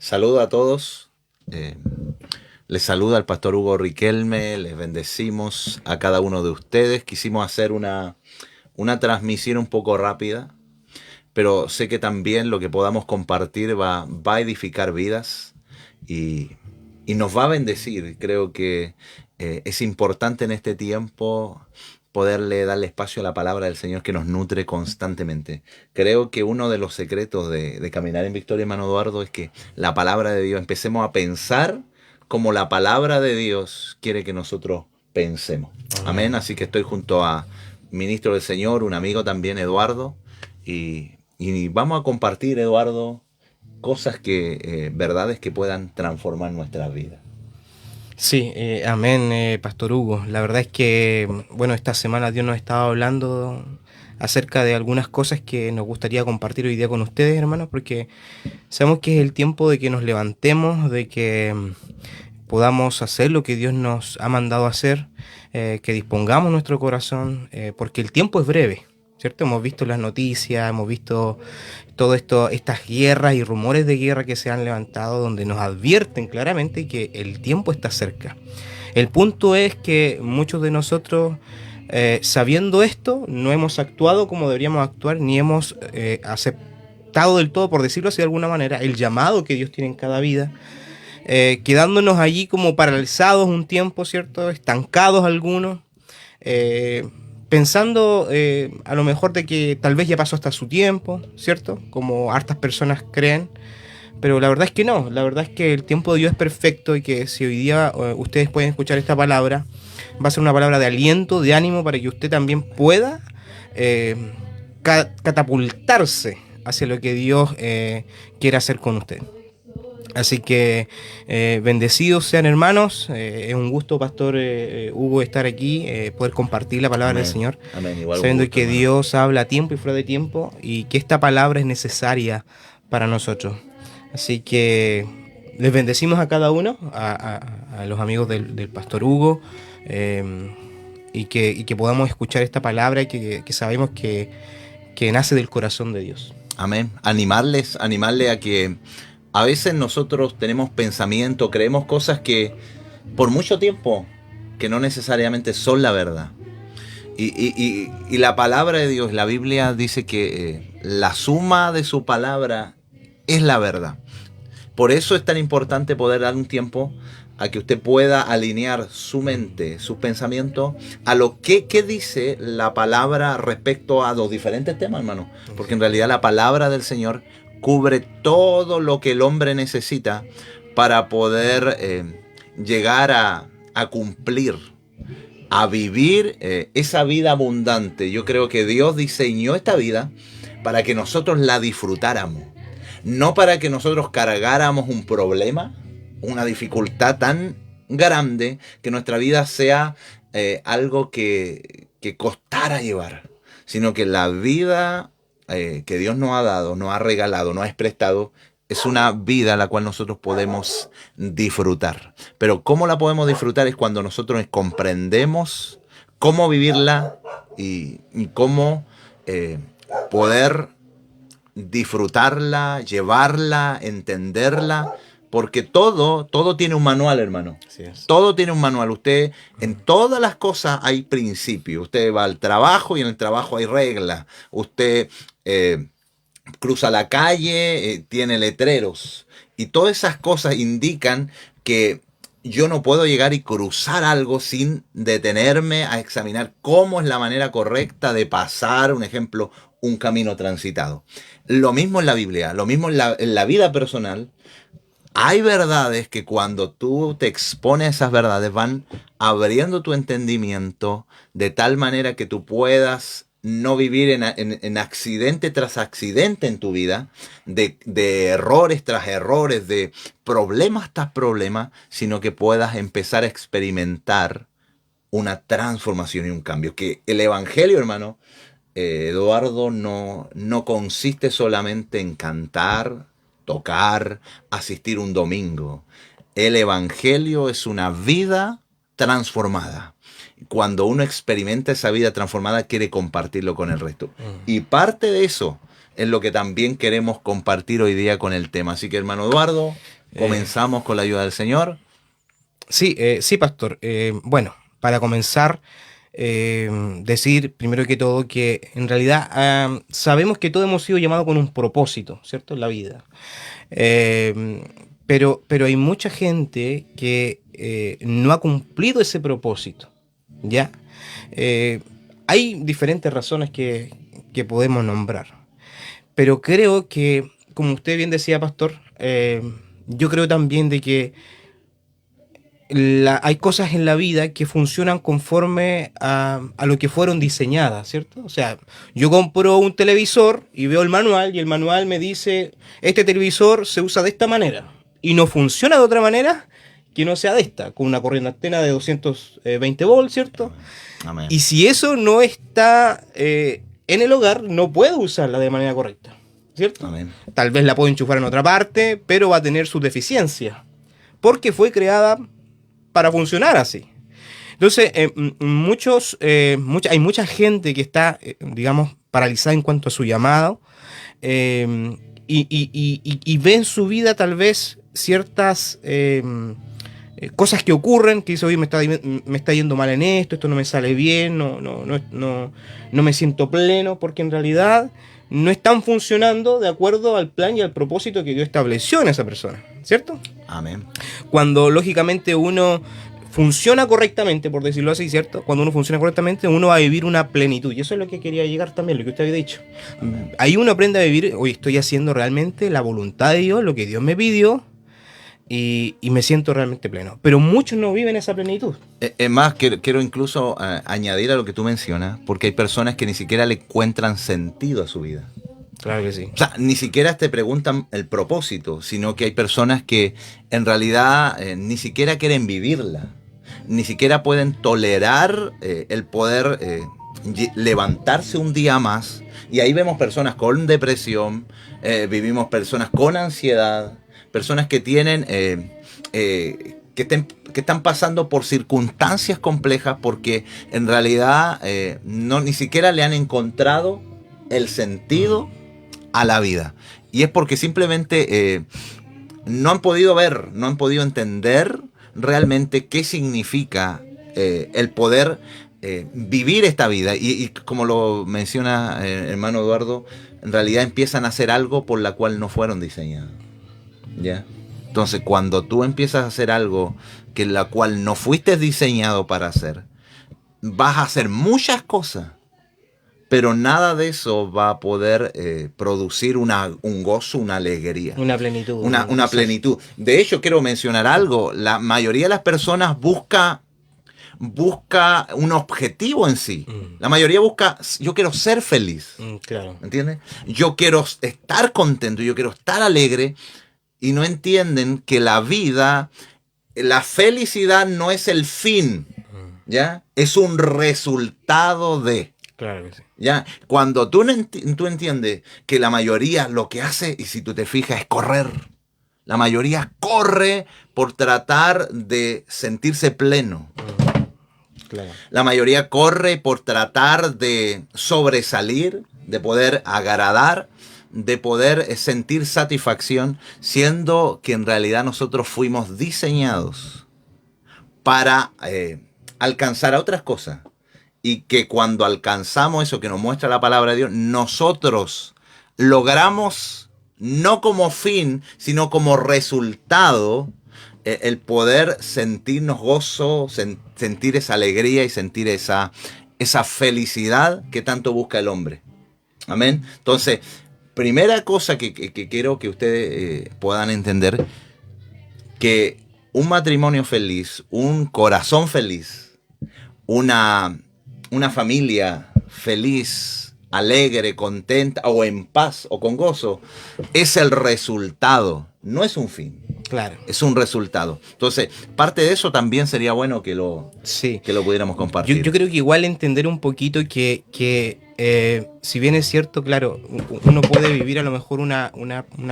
Saludo a todos. Eh, Les saluda el pastor Hugo Riquelme. Les bendecimos a cada uno de ustedes. Quisimos hacer una transmisión un poco rápida, pero sé que también lo que podamos compartir va a edificar vidas y, y nos va a bendecir. Creo que es importante en este tiempo poderle darle espacio a la palabra del Señor que nos nutre constantemente. Creo que uno de los secretos de caminar en victoria, hermano Eduardo, es que la palabra de Dios, empecemos a pensar como la palabra de Dios quiere que nosotros pensemos. Amén. Amén. Así que estoy junto a ministro del Señor, un amigo también, Eduardo, y vamos a compartir, Eduardo, cosas verdades que puedan transformar nuestras vidas. Sí, amén, Pastor Hugo. La verdad es que, bueno, esta semana Dios nos estaba hablando acerca de algunas cosas que nos gustaría compartir hoy día con ustedes, hermanos, porque sabemos que es el tiempo de que nos levantemos, de que podamos hacer lo que Dios nos ha mandado hacer, que dispongamos nuestro corazón, porque el tiempo es breve, ¿cierto? Hemos visto las noticias, hemos visto todo esto, estas guerras y rumores de guerra que se han levantado, donde nos advierten claramente que el tiempo está cerca. El punto es que muchos de nosotros, sabiendo esto, no hemos actuado como deberíamos actuar, ni hemos aceptado del todo, por decirlo así de alguna manera, el llamado que Dios tiene en cada vida, quedándonos allí como paralizados un tiempo, ¿cierto? Estancados algunos, pensando a lo mejor de que tal vez ya pasó hasta su tiempo, ¿cierto? Como hartas personas creen, pero la verdad es que no, la verdad es que el tiempo de Dios es perfecto y que si hoy día ustedes pueden escuchar esta palabra, va a ser una palabra de aliento, de ánimo para que usted también pueda eh, catapultarse hacia lo que Dios quiere hacer con usted. Así que bendecidos sean hermanos, es un gusto, Pastor Hugo, estar aquí, poder compartir la palabra del Amén. Señor, Amén. Igual un sabiendo gusto, que hermano. Dios habla a tiempo y fuera de tiempo y que esta palabra es necesaria para nosotros. Así que les bendecimos a cada uno, a los amigos del Pastor Hugo, eh, y que podamos escuchar esta palabra y que sabemos que nace del corazón de Dios. Amén. Animarles a que a veces nosotros tenemos pensamiento, creemos cosas que por mucho tiempo que no necesariamente son la verdad. Y la palabra de Dios, la Biblia dice que la suma de su palabra es la verdad. Por eso es tan importante poder dar un tiempo a que usted pueda alinear su mente, sus pensamientos, a lo que dice la palabra respecto a los diferentes temas, hermano. Porque en realidad la palabra del Señor cubre todo lo que el hombre necesita para poder llegar a cumplir, a vivir esa vida abundante. Yo creo que Dios diseñó esta vida para que nosotros la disfrutáramos. No para que nosotros cargáramos un problema, una dificultad tan grande que nuestra vida sea algo que costara llevar, sino que la vida que Dios nos ha dado, nos ha regalado, nos ha prestado, es una vida la cual nosotros podemos disfrutar. Pero ¿cómo la podemos disfrutar? Es cuando nosotros comprendemos cómo vivirla y cómo eh, poder disfrutarla, llevarla, entenderla, porque todo tiene un manual, hermano. Así es. Todo tiene un manual. Usted, en todas las cosas hay principios. Usted va al trabajo y en el trabajo hay reglas. Usted cruza la calle, tiene letreros. Y todas esas cosas indican que yo no puedo llegar y cruzar algo sin detenerme a examinar cómo es la manera correcta de pasar, un ejemplo, un camino transitado. Lo mismo en la Biblia, lo mismo en la vida personal. Hay verdades que cuando tú te expones a esas verdades van abriendo tu entendimiento de tal manera que tú puedas no vivir en accidente tras accidente en tu vida, de errores tras errores, de problemas tras problemas, sino que puedas empezar a experimentar una transformación y un cambio. Que el Evangelio, hermano, Eduardo, no consiste solamente en cantar, tocar, asistir un domingo. El Evangelio es una vida transformada. Cuando uno experimenta esa vida transformada, quiere compartirlo con el resto. Y parte de eso es lo que también queremos compartir hoy día con el tema. Así que, hermano Eduardo, comenzamos con la ayuda del Señor. Sí, sí, pastor. Bueno, para comenzar, decir primero que todo que en realidad sabemos que todos hemos sido llamados con un propósito, ¿cierto? En la vida. Pero hay mucha gente que no ha cumplido ese propósito, ¿ya? Hay diferentes razones que podemos nombrar. Pero creo que, como usted bien decía, pastor, yo creo también de que hay cosas en la vida que funcionan conforme a lo que fueron diseñadas, ¿cierto? O sea, yo compro un televisor y veo el manual y el manual me dice, este televisor se usa de esta manera y no funciona de otra manera que no sea de esta, con una corriente antena de 220 volts, ¿cierto? Amén. Y si eso no está en el hogar, no puedo usarla de manera correcta, ¿cierto? Amén. Tal vez la puedo enchufar en otra parte, pero va a tener sus deficiencias, porque fue creada para funcionar así. Entonces, hay mucha gente que está, digamos, paralizada en cuanto a su llamado y ve en su vida tal vez ciertas cosas que ocurren, que dice, oye, me está yendo mal en esto no me sale bien, no me siento pleno, porque en realidad no están funcionando de acuerdo al plan y al propósito que Dios estableció en esa persona, ¿cierto? Amén. Cuando lógicamente uno funciona correctamente, por decirlo así, ¿cierto? Cuando uno funciona correctamente, uno va a vivir una plenitud. Y eso es lo que quería llegar también, lo que usted había dicho. Ahí uno aprende a vivir, hoy estoy haciendo realmente la voluntad de Dios, lo que Dios me pidió, y me siento realmente pleno. Pero muchos no viven esa plenitud. Es más, quiero incluso añadir a lo que tú mencionas, porque hay personas que ni siquiera le encuentran sentido a su vida. Claro que sí. O sea, ni siquiera te preguntan el propósito, sino que hay personas que en realidad ni siquiera quieren vivirla, ni siquiera pueden tolerar el poder levantarse un día más. Y ahí vemos personas con depresión, vivimos personas con ansiedad, personas que tienen que están pasando por circunstancias complejas porque en realidad ni siquiera le han encontrado el sentido a la vida. Y es porque simplemente no han podido ver, no han podido entender realmente qué significa el poder vivir esta vida. Y como lo menciona hermano Eduardo, en realidad empiezan a hacer algo por la cual no fueron diseñados. ¿Ya? Entonces, cuando tú empiezas a hacer algo que la cual no fuiste diseñado para hacer, vas a hacer muchas cosas, pero nada de eso va a poder producir un gozo, una alegría. Una plenitud. Una plenitud. De hecho, quiero mencionar algo. La mayoría de las personas busca un objetivo en sí. La mayoría busca, yo quiero ser feliz. Claro. ¿Entiendes? Yo quiero estar contento, yo quiero estar alegre. Y no entienden que la vida, la felicidad no es el fin, ¿ya? Es un resultado de. Claro que sí. ¿Ya? Cuando tú entiendes que la mayoría lo que hace, y si tú te fijas, es correr. La mayoría corre por tratar de sentirse pleno. Claro. La mayoría corre por tratar de sobresalir, de poder agradar, de poder sentir satisfacción, siendo que en realidad nosotros fuimos diseñados para alcanzar a otras cosas. Y que cuando alcanzamos eso que nos muestra la palabra de Dios, nosotros logramos, no como fin, sino como resultado, el poder sentirnos gozo, sentir esa alegría y sentir esa felicidad que tanto busca el hombre. Amén. Entonces, primera cosa que quiero que ustedes puedan entender, que un matrimonio feliz, un corazón feliz, una familia feliz, alegre, contenta o en paz o con gozo, es el resultado, no es un fin. Claro. Es un resultado. Entonces, parte de eso también sería bueno que lo pudiéramos compartir. Yo creo que igual entender un poquito que si bien es cierto, claro, uno puede vivir a lo mejor una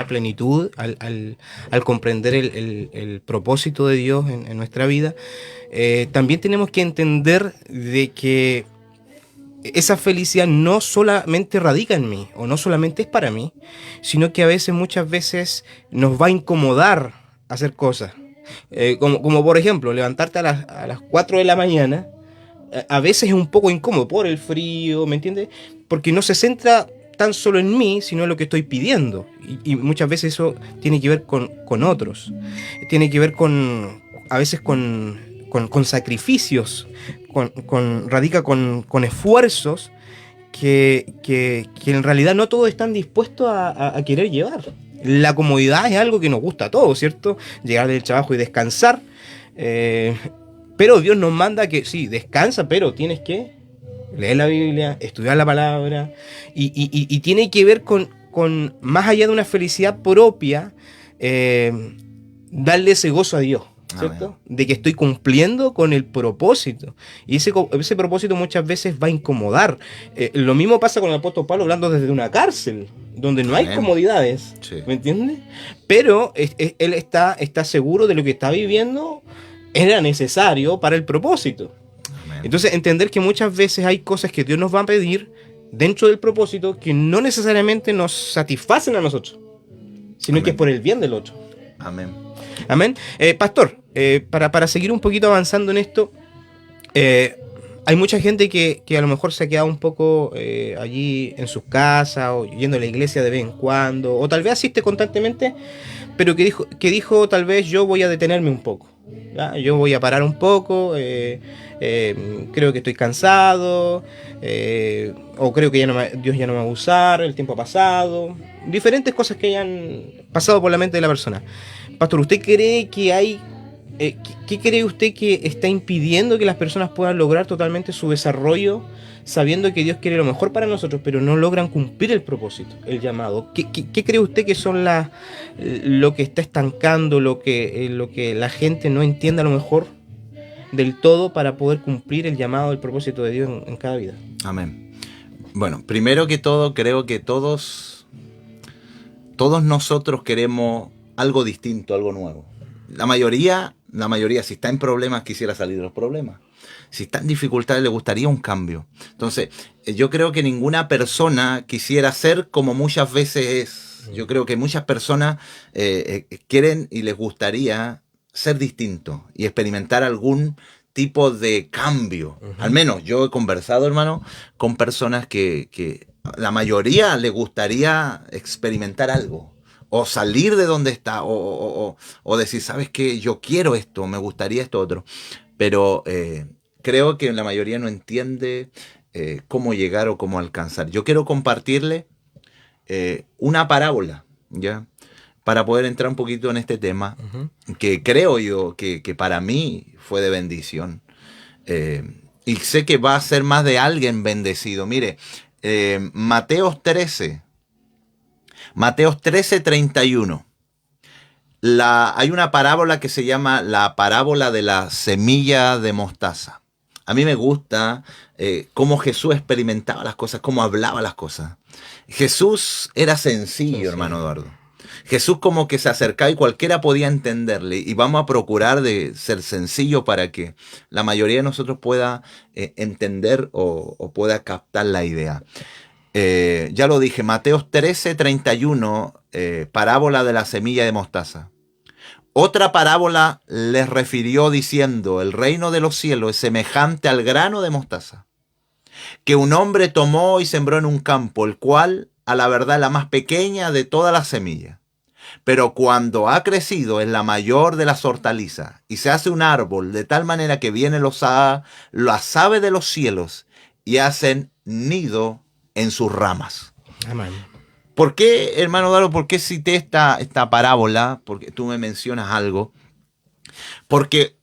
plenitud al comprender el propósito de Dios en nuestra vida, también tenemos que entender de que esa felicidad no solamente radica en mí, o no solamente es para mí, sino que a veces, muchas veces, nos va a incomodar hacer cosas. Como por ejemplo, levantarte a las 4 de la mañana, a veces es un poco incómodo por el frío, ¿me entiendes? Porque no se centra tan solo en mí, sino en lo que estoy pidiendo. Y muchas veces eso tiene que ver con otros. Tiene que ver a veces con sacrificios, radica con esfuerzos que en realidad no todos están dispuestos a querer llevar. La comodidad es algo que nos gusta a todos, ¿cierto? Llegar del trabajo y descansar. Pero Dios nos manda que sí, descansa, pero tienes que leer la Biblia, estudiar la palabra. Y tiene que ver con más allá de una felicidad propia, darle ese gozo a Dios, ¿cierto? De que estoy cumpliendo con el propósito. Y ese propósito muchas veces va a incomodar. Lo mismo pasa con el apóstol Pablo hablando desde una cárcel, donde no hay comodidades, sí. ¿Me entiendes? Pero él está seguro de lo que está viviendo era necesario para el propósito. Amén. Entonces, entender que muchas veces hay cosas que Dios nos va a pedir dentro del propósito que no necesariamente nos satisfacen a nosotros, sino Amén. Que es por el bien del otro. Amén. Amén. Pastor, para seguir un poquito avanzando en esto, hay mucha gente que a lo mejor se ha quedado un poco allí en sus casas o yendo a la iglesia de vez en cuando, o tal vez asiste constantemente, pero que dijo tal vez yo voy a detenerme un poco. ¿Ya? Yo voy a parar un poco, creo que estoy cansado, o creo que Dios ya no me va a usar, el tiempo ha pasado, diferentes cosas que hayan pasado por la mente de la persona. Pastor, ¿usted cree que hay, qué cree usted que está impidiendo que las personas puedan lograr totalmente su desarrollo, sabiendo que Dios quiere lo mejor para nosotros, pero no logran cumplir el propósito, el llamado? ¿Qué cree usted que son lo que está estancando, lo que la gente no entiende a lo mejor del todo para poder cumplir el llamado, el propósito de Dios en cada vida? Amén. Bueno, primero que todo, creo que todos nosotros queremos algo distinto, algo nuevo. La mayoría, si está en problemas, quisiera salir de los problemas. Si está en dificultades, le gustaría un cambio. Entonces, yo creo que ninguna persona quisiera ser como muchas veces es. Yo creo que muchas personas quieren y les gustaría ser distintos y experimentar algún tipo de cambio. Uh-huh. Al menos yo he conversado, hermano, con personas que la mayoría le gustaría experimentar algo. O salir de donde está, o decir, ¿sabes qué? Yo quiero esto, me gustaría esto otro. Pero creo que la mayoría no entiende cómo llegar o cómo alcanzar. Yo quiero compartirle una parábola, ¿ya? Para poder entrar un poquito en este tema, uh-huh. Que creo yo que para mí fue de bendición. Y sé que va a ser más de alguien bendecido. Mire, Mateos 13, 31. Hay una parábola que se llama la parábola de la semilla de mostaza. A mí me gusta cómo Jesús experimentaba las cosas, cómo hablaba las cosas. Jesús era sencillo, hermano Eduardo. Jesús como que se acercaba y cualquiera podía entenderle. Y vamos a procurar de ser sencillo para que la mayoría de nosotros pueda entender o pueda captar la idea. Ya lo dije, Mateos 13, 31, parábola de la semilla de mostaza. Otra parábola les refirió diciendo, el reino de los cielos es semejante al grano de mostaza, que un hombre tomó y sembró en un campo, el cual, a la verdad, es la más pequeña de todas las semillas. Pero cuando ha crecido es la mayor de las hortalizas y se hace un árbol de tal manera que vienen las aves de los cielos y hacen nido en sus ramas. Amén. ¿Por qué, hermano Eduardo, por qué cité esta parábola? Porque tú me mencionas algo. Porque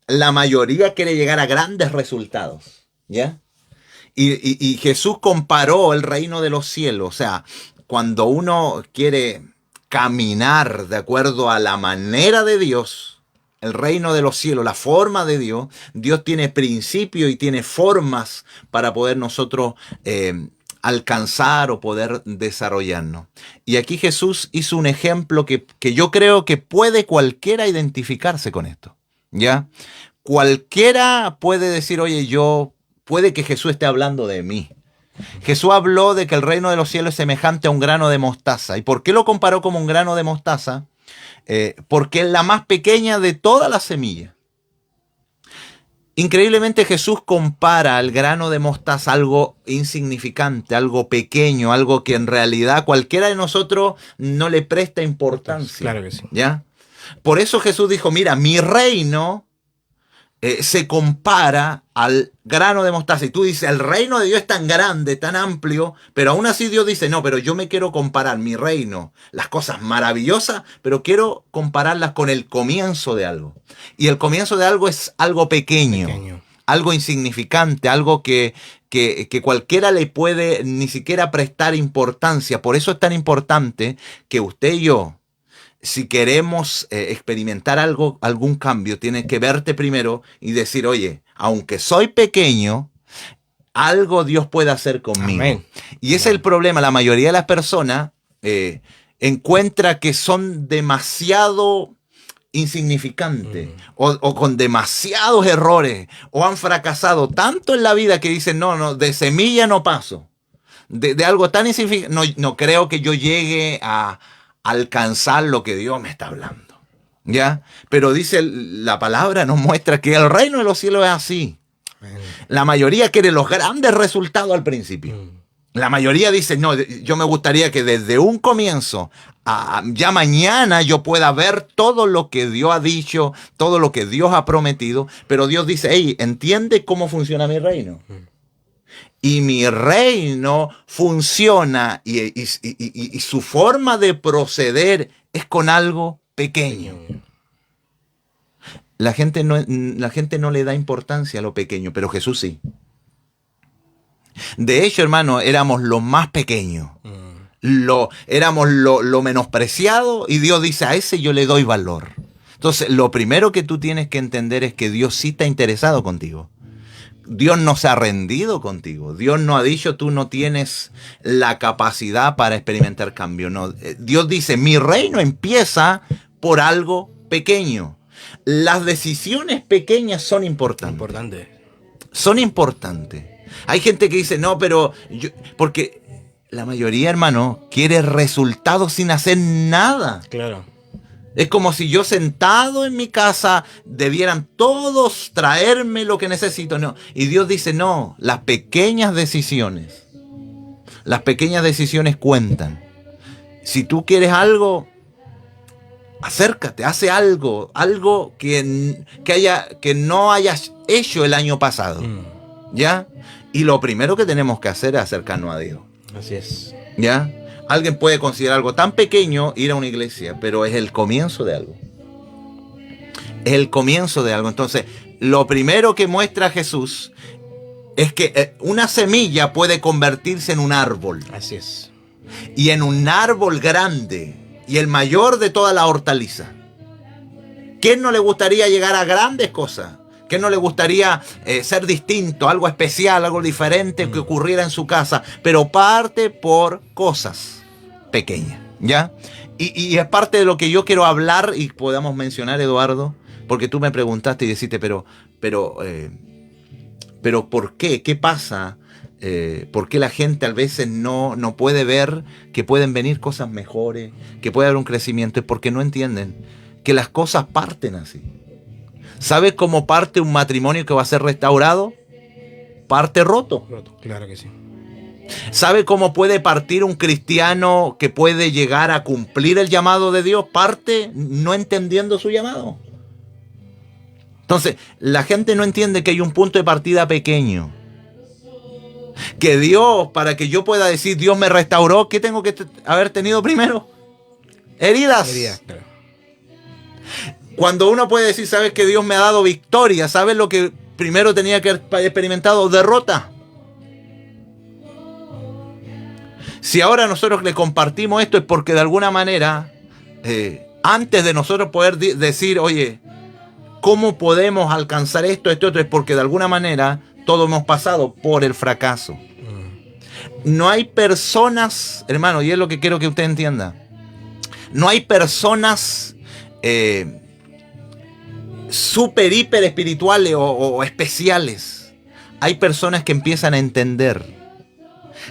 la mayoría quiere llegar a grandes resultados, ¿ya? Y Jesús comparó el reino de los cielos. O sea, cuando uno quiere caminar de acuerdo a la manera de Dios, el reino de los cielos, la forma de Dios, Dios tiene principios y tiene formas para poder nosotros alcanzar o poder desarrollarnos. Y aquí Jesús hizo un ejemplo que yo creo que puede cualquiera identificarse con esto, ¿ya? Cualquiera puede decir, oye, yo puede que Jesús esté hablando de mí. Jesús habló de que el reino de los cielos es semejante a un grano de mostaza. ¿Y por qué lo comparó como un grano de mostaza? Porque es la más pequeña de todas las semillas. Increíblemente Jesús compara al grano de mostaza algo insignificante, algo pequeño, algo que en realidad cualquiera de nosotros no le presta importancia. Claro que sí. ¿Ya? Por eso Jesús dijo, mira, mi reino se compara al grano de mostaza. Y tú dices, el reino de Dios es tan grande, tan amplio, pero aún así Dios dice, no, pero yo me quiero comparar mi reino, las cosas maravillosas, pero quiero compararlas con el comienzo de algo. Y el comienzo de algo es algo pequeño. Algo insignificante, algo que cualquiera le puede ni siquiera prestar importancia. Por eso es tan importante que usted y yo, si queremos experimentar algún cambio, tienes que verte primero y decir, oye, aunque soy pequeño, algo Dios puede hacer conmigo. Amén. Y ese es el problema. La mayoría de las personas encuentra que son demasiado insignificantes o con demasiados errores o han fracasado tanto en la vida que dicen, no, de semilla no paso. De algo tan insignificante, no creo que yo llegue a alcanzar lo que Dios me está hablando, ¿ya? Pero dice la palabra, nos muestra que el reino de los cielos es así. La mayoría quiere los grandes resultados al principio. La mayoría dice, no, yo me gustaría que desde un comienzo ya mañana yo pueda ver todo lo que Dios ha dicho, todo lo que Dios ha prometido, pero Dios dice, hey, ¿entiende cómo funciona mi reino? Y mi reino funciona y su forma de proceder es con algo pequeño. La gente no le da importancia a lo pequeño, pero Jesús sí. De hecho, hermano, éramos lo más pequeño. Éramos lo menospreciado y Dios dice, a ese yo le doy valor. Entonces, lo primero que tú tienes que entender es que Dios sí está interesado contigo. Dios no se ha rendido contigo. Dios no ha dicho tú no tienes la capacidad para experimentar cambio. No. Dios dice, mi reino empieza por algo pequeño. Las decisiones pequeñas son importantes. Son importantes. Hay gente que dice, no, pero porque la mayoría, hermano, quiere resultados sin hacer nada. Claro. Es como si yo sentado en mi casa debieran todos traerme lo que necesito. No. Y Dios dice, no, las pequeñas decisiones cuentan. Si tú quieres algo, acércate, hace algo que no hayas hecho el año pasado. ¿Ya? Y lo primero que tenemos que hacer es acercarnos a Dios. Así es. ¿Ya? Alguien puede considerar algo tan pequeño ir a una iglesia, pero es el comienzo de algo. Es el comienzo de algo. Entonces, lo primero que muestra Jesús es que una semilla puede convertirse en un árbol. Así es. Y en un árbol grande y el mayor de toda la hortaliza. ¿Quién no le gustaría llegar a grandes cosas? ¿Quién no le gustaría ser distinto, algo especial, algo diferente que ocurriera en su casa? Pero parte por cosas pequeña, ¿ya? Y es parte de lo que yo quiero hablar y podamos mencionar, Eduardo, porque tú me preguntaste y dijiste, pero ¿por qué? ¿Qué pasa? ¿Por qué la gente a veces no puede ver que pueden venir cosas mejores, que puede haber un crecimiento? Es porque no entienden que las cosas parten así. ¿Sabes cómo parte un matrimonio que va a ser restaurado? Parte roto. Claro que sí. ¿Sabe cómo puede partir un cristiano que puede llegar a cumplir el llamado de Dios? Parte no entendiendo su llamado. Entonces, la gente no entiende que hay un punto de partida pequeño. Que Dios, para que yo pueda decir, Dios me restauró, ¿qué tengo que haber tenido primero? Heridas. Claro. Cuando uno puede decir, ¿sabes que Dios me ha dado victoria? ¿Sabes lo que primero tenía que haber experimentado? Derrota. Si ahora nosotros le compartimos esto es porque de alguna manera, antes de nosotros poder decir, oye, ¿cómo podemos alcanzar esto? Es porque de alguna manera todos hemos pasado por el fracaso. No hay personas, hermano, y es lo que quiero que usted entienda, no hay personas super, hiper espirituales o especiales. hay personas que empiezan a entender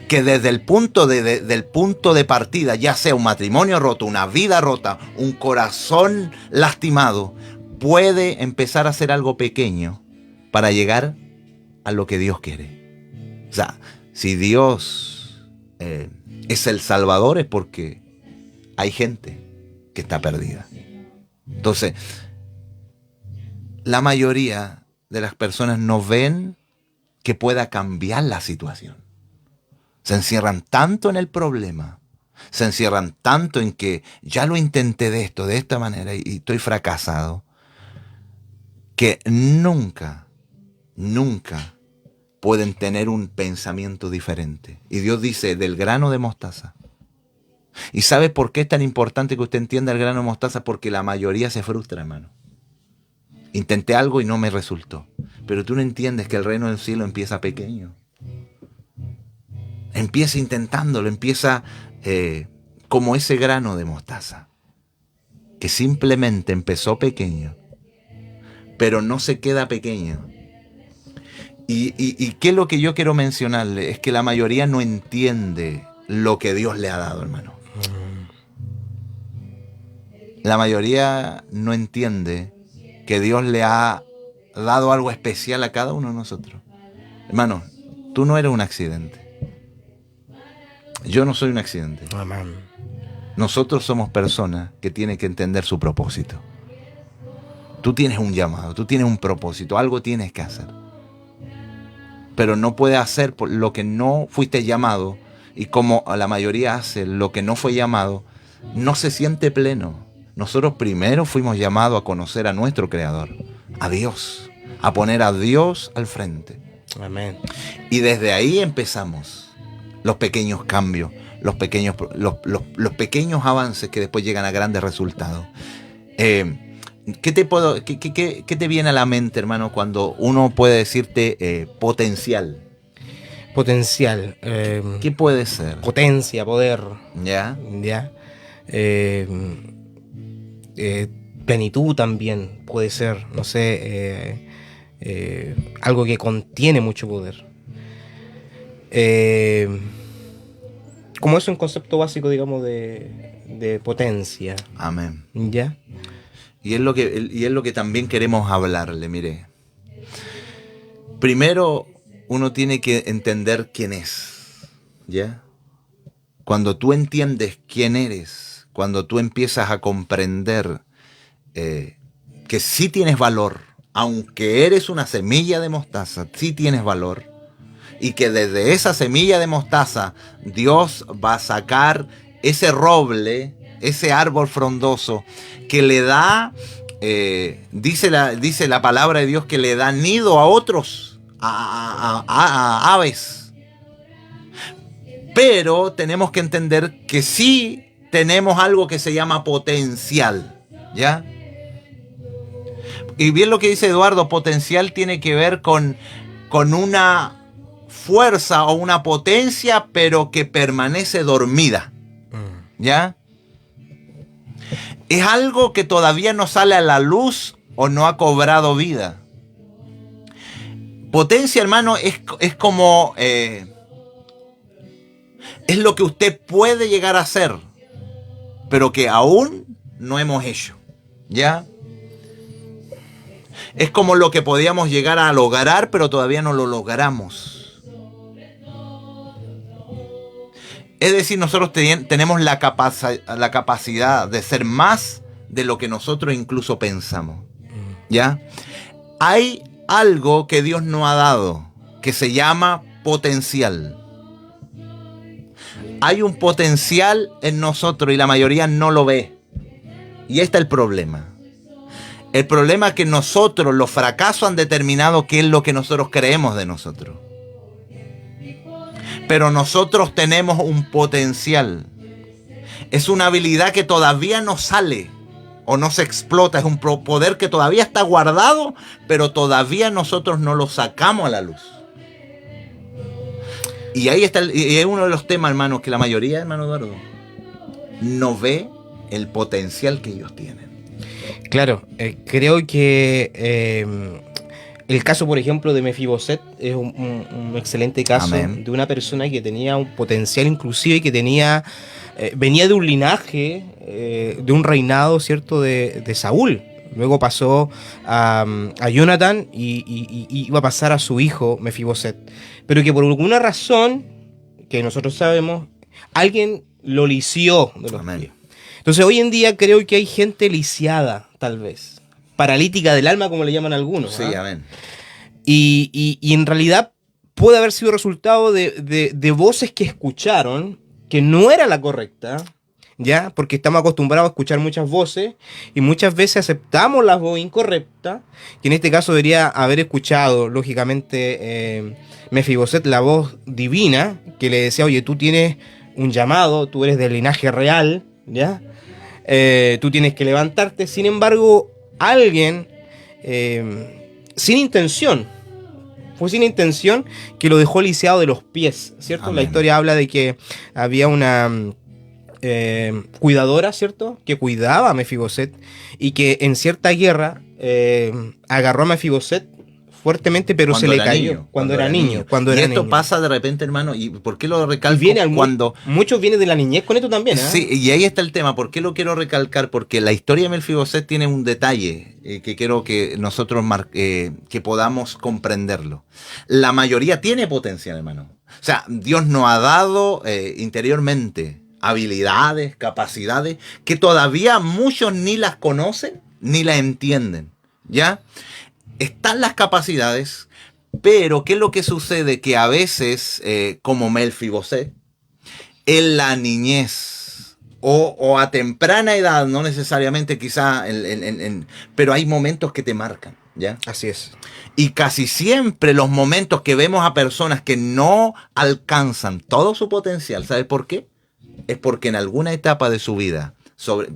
que desde el punto del punto de partida, ya sea un matrimonio roto, una vida rota, un corazón lastimado, puede empezar a hacer algo pequeño para llegar a lo que Dios quiere. O sea, si Dios es el Salvador, es porque hay gente que está perdida. Entonces, la mayoría de las personas no ven que pueda cambiar la situación. Se encierran tanto en el problema, se encierran tanto en que ya lo intenté de esta manera y estoy fracasado, que nunca pueden tener un pensamiento diferente. Y Dios dice, del grano de mostaza. ¿Y sabe por qué es tan importante que usted entienda el grano de mostaza? Porque la mayoría se frustra, hermano. Intenté algo y no me resultó. Pero tú no entiendes que el reino del cielo empieza pequeño. Empieza intentándolo, empieza como ese grano de mostaza, que simplemente empezó pequeño, pero no se queda pequeño. ¿Y qué es lo que yo quiero mencionarle? Es que la mayoría no entiende lo que Dios le ha dado, hermano. La mayoría no entiende que Dios le ha dado algo especial a cada uno de nosotros. Hermano, tú no eres un accidente. Yo no soy un accidente. Amén. Nosotros somos personas que tienen que entender su propósito. Tú tienes un llamado, tú tienes un propósito, algo tienes que hacer. Pero no puedes hacer por lo que no fuiste llamado, y como la mayoría hace lo que no fue llamado, no se siente pleno. Nosotros primero fuimos llamados a conocer a nuestro Creador, a Dios, a poner a Dios al frente. Amén. Y desde ahí empezamos los pequeños cambios, los pequeños avances que después llegan a grandes resultados. ¿Qué te viene a la mente, hermano, cuando uno puede decirte potencial? Potencial. ¿Qué puede ser? Potencia, poder. ¿Ya? ¿Ya? Plenitud también puede ser, no sé, algo que contiene mucho poder. Como eso es un concepto básico, digamos, de potencia. Amén. ¿Ya? Y es lo que también queremos hablarle, mire. Primero, uno tiene que entender quién es, ¿ya? Cuando tú entiendes quién eres, cuando tú empiezas a comprender que sí tienes valor, aunque eres una semilla de mostaza, sí tienes valor, y que desde esa semilla de mostaza Dios va a sacar ese roble, ese árbol frondoso que le da, dice la palabra de Dios, que le da nido a otros, a aves. Pero tenemos que entender que sí tenemos algo que se llama potencial, ¿ya? Y bien lo que dice Eduardo, potencial tiene que ver con una fuerza o una potencia, pero que permanece dormida, ¿ya? Es algo que todavía no sale a la luz o no ha cobrado vida. Potencia, hermano, es como es lo que usted puede llegar a hacer, pero que aún no hemos hecho, ¿ya? Es como lo que podíamos llegar a lograr, pero todavía no lo logramos. Es decir, nosotros tenemos la capacidad de ser más de lo que nosotros incluso pensamos, ¿ya? Hay algo que Dios nos ha dado, que se llama potencial. Hay un potencial en nosotros y la mayoría no lo ve. Y este es el problema. El problema es que nosotros, los fracasos han determinado qué es lo que nosotros creemos de nosotros. Pero nosotros tenemos un potencial. Es una habilidad que todavía no sale o no se explota. Es un poder que todavía está guardado, pero todavía nosotros no lo sacamos a la luz. Y ahí está, y es uno de los temas, hermanos, que la mayoría, hermano Eduardo, no ve el potencial que ellos tienen. Claro, creo que El caso, por ejemplo, de Mefiboset es un excelente caso. Amén. De una persona que tenía un potencial inclusive y que tenía venía de un linaje, de un reinado, ¿cierto?, de Saúl. Luego pasó a Jonathan y iba a pasar a su hijo Mefiboset. Pero que por alguna razón, que nosotros sabemos, alguien lo lició de los Amén. pies. Entonces hoy en día creo que hay gente lisiada, tal vez. Paralítica del alma, como le llaman algunos. Sí, ¿ah? amén. Y en realidad puede haber sido resultado de voces que escucharon, que no era la correcta, ¿ya? Porque estamos acostumbrados a escuchar muchas voces y muchas veces aceptamos la voz incorrecta, que en este caso debería haber escuchado, lógicamente, Mefiboset, la voz divina, que le decía, oye, tú tienes un llamado, tú eres del linaje real, ¿ya? Tú tienes que levantarte. Sin embargo, alguien sin intención, fue sin intención, que lo dejó lisiado de los pies, ¿cierto? Amén. La historia habla de que había una cuidadora, ¿cierto?, que cuidaba a Mefiboset y que en cierta guerra agarró a Mefiboset fuertemente, pero Cuando se le era cayó niño, cuando era niño. Y esto pasa de repente, hermano, ¿y por qué lo Y recalco? viene Cuando muchos vienen de la niñez con esto también, ¿eh? Sí, y ahí está el tema. ¿Por qué lo quiero recalcar? Porque la historia de Mefiboset tiene un detalle que quiero que nosotros que podamos comprenderlo. La mayoría tiene potencial, hermano. O sea, Dios nos ha dado interiormente habilidades, capacidades, que todavía muchos ni las conocen ni las entienden, ¿ya? Están las capacidades, pero ¿qué es lo que sucede? Que a veces, como Mefiboset, en la niñez o a temprana edad, no necesariamente quizá, pero hay momentos que te marcan, ¿ya? Así es. Y casi siempre los momentos que vemos a personas que no alcanzan todo su potencial, ¿sabes por qué? Es porque en alguna etapa de su vida,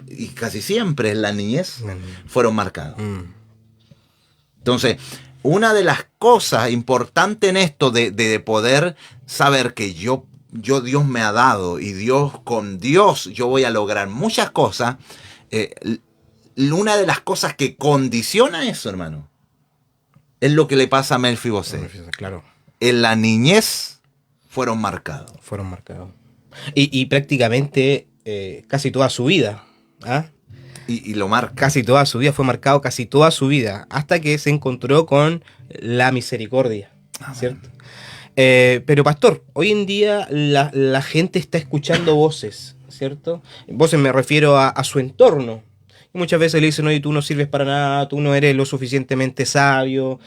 y casi siempre en la niñez, fueron marcados. Entonces, una de las cosas importantes en esto de poder saber que yo Dios me ha dado y con Dios yo voy a lograr muchas cosas, una de las cosas que condiciona eso, hermano, es lo que le pasa a Mefiboset. Claro. En la niñez fueron marcados. Fueron marcados. Y prácticamente casi toda su vida, ¿ah? Y lo marca. Casi toda su vida fue marcado, casi toda su vida, hasta que se encontró con la misericordia, ¿cierto? Pero pastor, hoy en día la gente está escuchando voces, ¿cierto? Voces me refiero a su entorno. Y muchas veces le dicen, oye, tú no sirves para nada, tú no eres lo suficientemente sabio,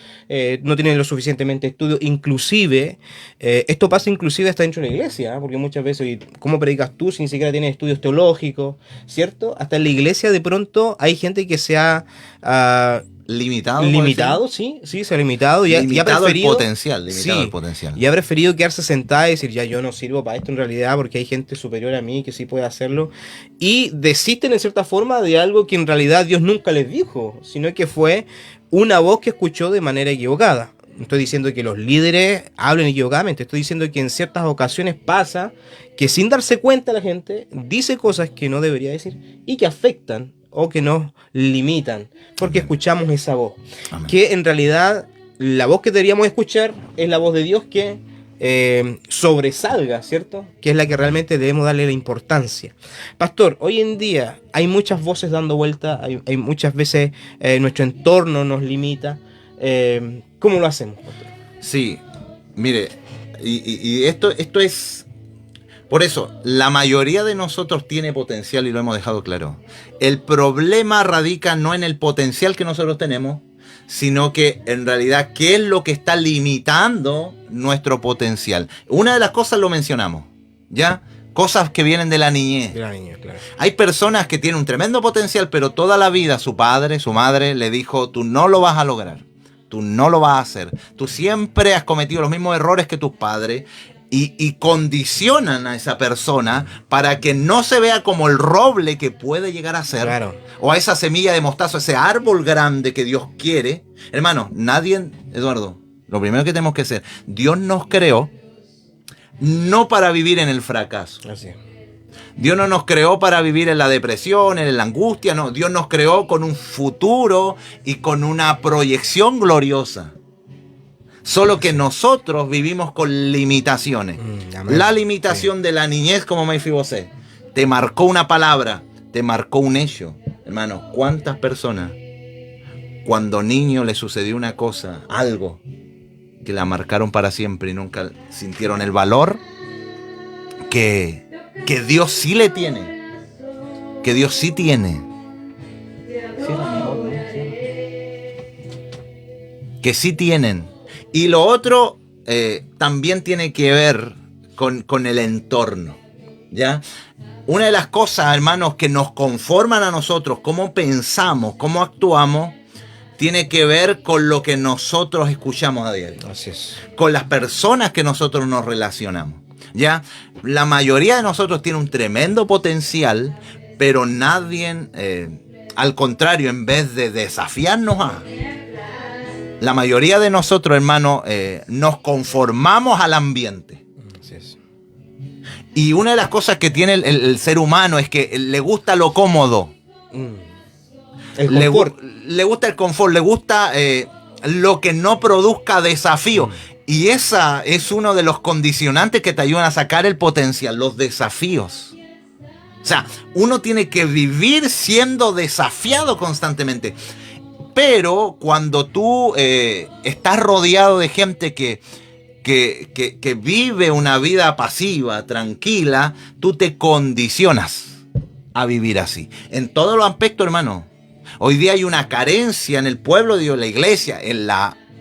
no tienes lo suficientemente estudio. Inclusive, esto pasa inclusive hasta dentro de la iglesia, ¿eh? Porque muchas veces, oye, ¿cómo predicas tú si ni siquiera tienes estudios teológicos? ¿Cierto? Hasta en la iglesia de pronto hay gente que se ha... Limitado, sí, se ha limitado. Limitado ha el potencial, limitado el potencial. Y ha preferido quedarse sentada y decir, ya yo no sirvo para esto en realidad porque hay gente superior a mí que sí puede hacerlo. Y desisten en cierta forma de algo que en realidad Dios nunca les dijo, sino que fue una voz que escuchó de manera equivocada. No estoy diciendo que los líderes hablen equivocadamente, estoy diciendo que en ciertas ocasiones pasa que sin darse cuenta la gente dice cosas que no debería decir y que afectan o que nos limitan, porque escuchamos esa voz. Amén. Que en realidad la voz que deberíamos escuchar es la voz de Dios que sobresalga, ¿cierto? Que es la que realmente debemos darle la importancia. Pastor, hoy en día hay muchas voces dando vuelta, hay muchas veces nuestro entorno nos limita. ¿Cómo lo hacemos, pastor? Sí, mire, y esto es... Por eso, la mayoría de nosotros tiene potencial y lo hemos dejado claro. El problema radica no en el potencial que nosotros tenemos, sino que en realidad, ¿qué es lo que está limitando nuestro potencial? Una de las cosas lo mencionamos, ¿ya? Cosas que vienen de la niñez. De la niñez, claro. Hay personas que tienen un tremendo potencial, pero toda la vida su padre, su madre le dijo, tú no lo vas a lograr, tú no lo vas a hacer. Tú siempre has cometido los mismos errores que tus padres. Y condicionan a esa persona para que no se vea como el roble que puede llegar a ser. Claro. O a esa semilla de mostaza, ese árbol grande que Dios quiere. Hermano, Eduardo, lo primero que tenemos que hacer, Dios nos creó no para vivir en el fracaso. Así es. Dios no nos creó para vivir en la depresión, en la angustia, no. Dios nos creó con un futuro y con una proyección gloriosa. Solo que nosotros vivimos con limitaciones. Amén. La limitación de la niñez como Mefibosé. Te marcó una palabra, te marcó un hecho. Hermano, ¿cuántas personas cuando niño le sucedió una cosa, algo, que la marcaron para siempre y nunca sintieron el valor que Dios sí le tiene? Que Dios sí tiene. Que sí tienen. Y lo otro también tiene que ver con el entorno, ¿ya? Una de las cosas, hermanos, que nos conforman a nosotros, cómo pensamos, cómo actuamos, tiene que ver con lo que nosotros escuchamos a diario. Así es. Con las personas que nosotros nos relacionamos, ¿ya? La mayoría de nosotros tiene un tremendo potencial, pero nadie, al contrario, en vez de desafiarnos la mayoría de nosotros, hermano, nos conformamos al ambiente. Así es. Y una de las cosas que tiene el ser humano es que le gusta lo cómodo. El confort. Le gusta el confort, le gusta lo que no produzca desafío. Y esa es uno de los condicionantes que te ayudan a sacar el potencial, los desafíos. O sea, uno tiene que vivir siendo desafiado constantemente. Pero cuando tú estás rodeado de gente que vive una vida pasiva, tranquila, tú te condicionas a vivir así. En todos los aspectos, hermano. Hoy día hay una carencia en el pueblo de Dios, en la iglesia,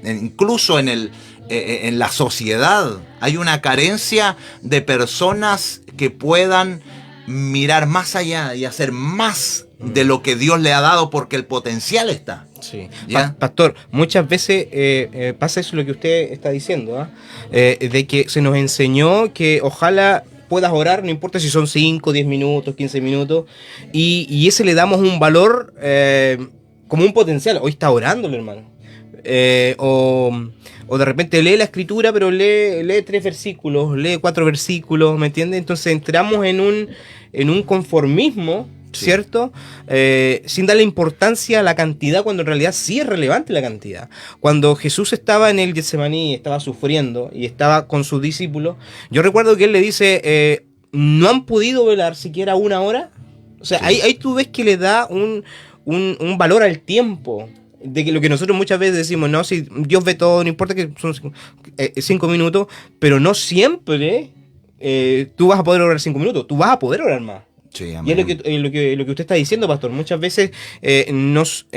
incluso en la sociedad. Hay una carencia de personas que puedan mirar más allá y hacer más de lo que Dios le ha dado, porque el potencial está. Sí. Pastor, muchas veces pasa eso lo que usted está diciendo, de que se nos enseñó que ojalá puedas orar, no importa si son 5, 10 minutos, 15 minutos, y ese le damos un valor como un potencial. Hoy está orándolo, hermano. O de repente lee la escritura, pero lee 3 versículos, lee 4 versículos, ¿me entiendes? Entonces entramos en un conformismo, ¿cierto? Sin darle importancia a la cantidad, cuando en realidad sí es relevante la cantidad. Cuando Jesús estaba en el Getsemaní, estaba sufriendo y estaba con sus discípulos, yo recuerdo que él le dice, no han podido velar siquiera 1 hora. O sea, ahí tú ves que le da un valor al tiempo. De que lo que nosotros muchas veces decimos, no, si Dios ve todo, no importa que son 5 minutos, pero no siempre tú vas a poder orar 5 minutos, tú vas a poder orar más. Sí, y es lo que usted está diciendo, pastor. Muchas veces nos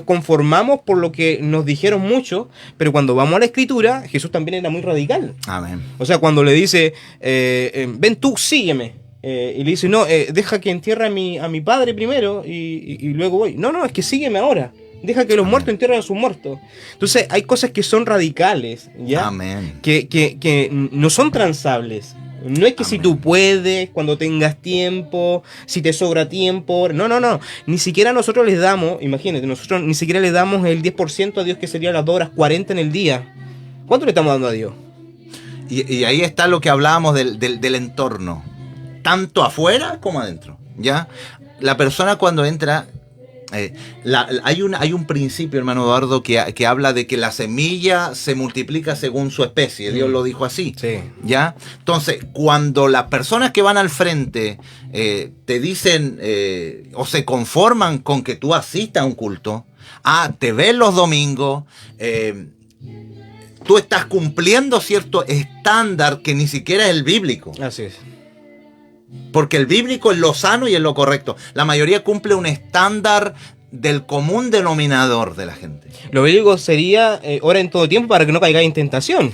conformamos por lo que nos dijeron mucho, pero cuando vamos a la escritura, Jesús también era muy radical. Amén. O sea, cuando le dice, ven tú, sígueme. Y le dice, no, deja que entierre a mi padre primero y luego voy. No, es que sígueme ahora. Deja que los muertos entierren a sus muertos. Entonces hay cosas que son radicales, ¿ya? Amén. Que no son transables. No es que si tú puedes, cuando tengas tiempo, si te sobra tiempo. No. Ni siquiera nosotros les damos, imagínate, nosotros ni siquiera le damos el 10% a Dios, que serían las 2 horas 40 en el día. ¿Cuánto le estamos dando a Dios? Y ahí está lo que hablábamos del entorno. Tanto afuera como adentro, ¿ya? La persona cuando entra... hay un principio, hermano Eduardo, que habla de que la semilla se multiplica según su especie. Dios lo dijo así. Sí. ¿Ya? Entonces, cuando las personas que van al frente te dicen o se conforman con que tú asistas a un culto, te ves los domingos, tú estás cumpliendo cierto estándar que ni siquiera es el bíblico. Así es. Porque el bíblico es lo sano y es lo correcto. La mayoría cumple un estándar del común denominador de la gente. Lo bíblico sería ora en todo tiempo para que no caigáis en tentación.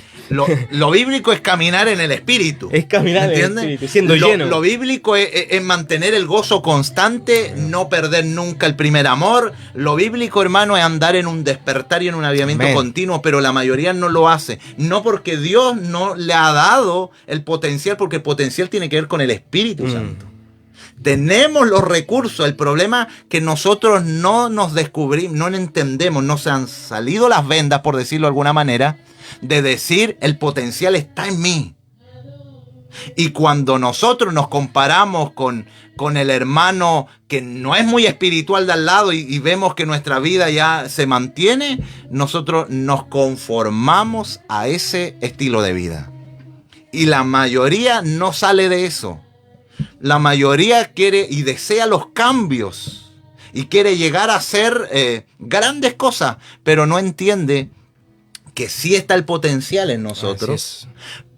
Lo bíblico es caminar en el espíritu. Es caminar en el espíritu, siendo lleno. Lo bíblico es mantener el gozo constante, no perder nunca el primer amor. Lo bíblico, hermano, es andar en un despertar y en un avivamiento continuo, pero la mayoría no lo hace. No porque Dios no le ha dado el potencial, porque el potencial tiene que ver con el Espíritu Santo. Tenemos los recursos, el problema es que nosotros no nos descubrimos, no entendemos, no se han salido las vendas, por decirlo de alguna manera, de decir el potencial está en mí. Y cuando nosotros nos comparamos con el hermano que no es muy espiritual de al lado y vemos que nuestra vida ya se mantiene, nosotros nos conformamos a ese estilo de vida. Y la mayoría no sale de eso. La mayoría quiere y desea los cambios y quiere llegar a hacer grandes cosas, pero no entiende que sí está el potencial en nosotros.